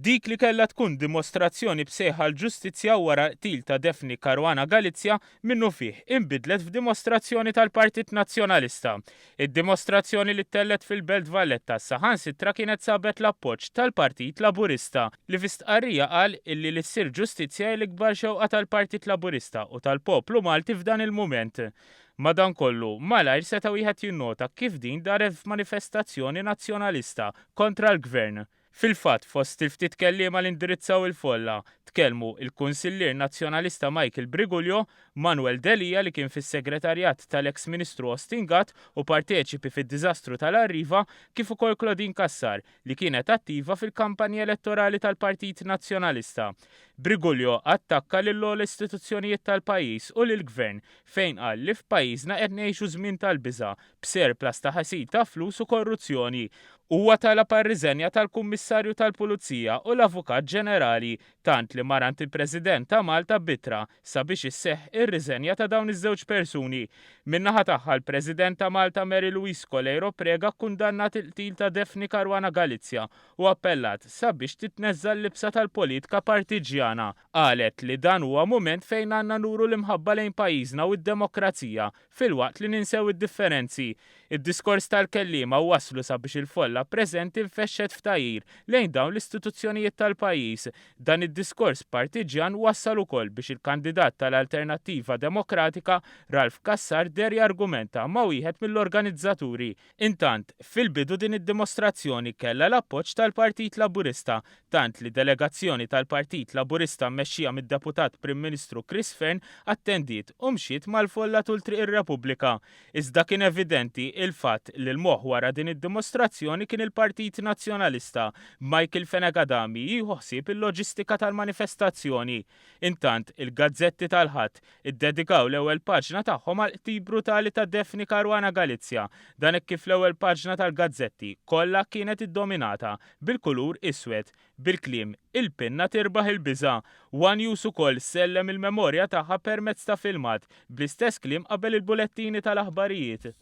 Dik li kellha tkun dimostrazzjoni bsejħa l-ġustizzja wara qtil ta' Daphne Caruana Galizia minnu fih inbidlet f'dimostrazzjoni tal-Partit Nazzjonalista. Id-dimostrazzjoni li tellet fil-Belt Valletta saħansitra kienet sabet l-appoġġ tal-Partit Laburista li f'istqarrija qal illi li ssir ġustizzja l-ikbar xewqa tal-Partit Laburista u tal-poplu Malti f'dan il-mument. Madankollu, malajr seta' wieħed jinnota kif din daret f'manifestazzjoni nazzjonalista kontra l-gvern. Fil-fatt fost il-ftit kelliema li indirizzaw il-folla, tkellmu il-Kunsillier Nazzjonalista Michael Briguglio, Manuel Delia li kien fis-segretarjat tal-eks Ministru Austin Gatt u parteċipi fid-diżastru tal-Arriva, kif ukoll Claudine Cassar li kienet attiva fil-kampanja elettorali tal-Partit Nazzjonalista. Briguglio attakka lil istituzzjonijiet tal-pajjiż u lill-gvern fejn qal li f'pajjiżna qed ngħixu żmien tal-biża' b'surplus ta' ħasil ta' flus u korruzzjoni. Huwa talab għar-riżenja tal-Kummissarju tal-Pulizija u l-Avukat Ġenerali tant li marant il-President ta' Malta bitra sabiex isseħħ ir-riżenja ta' dawn iż-żewġ persuni. Min-naħa tagħha l-President ta' Malta Mary Louise Colero Prega kkundannat il-qtil ta' Daphne Caruana Galizia u appellat sabiex titneżża l-libsa tal-politika partiġjana. Qalet li dan huwa mument fejn għandna nuru l-imħabba lejn pajjiżna u d-demokrazija filwaqt li ninsew id-differenzi. Id-diskors tal-kelliema waslu sabiex il-folla preżenti nfexxet f'tajjir lejn dawn l-istituzzjonijiet tal-pajjiż. Dan id-diskors partiġjan wassal ukoll biex il-kandidat tal-Alternattiva Demokratika Ralph Cassar der jargumenta ma' wieħed mill-organizzaturi. Intant, fil-bidu din id-dimostrazzjoni kellha l-appoġġ tal-Partit Laburista, tant li delegazzjoni tal-Partit Laburista mmexxija mid-Deputat Prim Ministru Chris Fern attendiet u mxiet mal-folla tul triq ir-Repubblika. Iżda kien evidenti il-fatt li l-moħħ wara din id-dimostrazzjoni kien il-Partit Nazzjonalista. Michael Fenegadami jieħu ħsieb il-loġistika tal-manifestazzjoni. Intant, il-gazzetti tal-ħadd iddedikaw l-ewwel paġna tagħhom għal qtil brutali ta' Daphne Caruana Galizia. Dan hekk kif l-ewwel paġna tal-gazzetti kollha kienet iddominata bil-kulur iswed, bil-kliem il-pinna tirbaħ il-biża'. One News ukoll sellem il-memorja tagħha permezz ta' filmat bl-istess kliem qabel il-bulettini tal-aħbarijiet.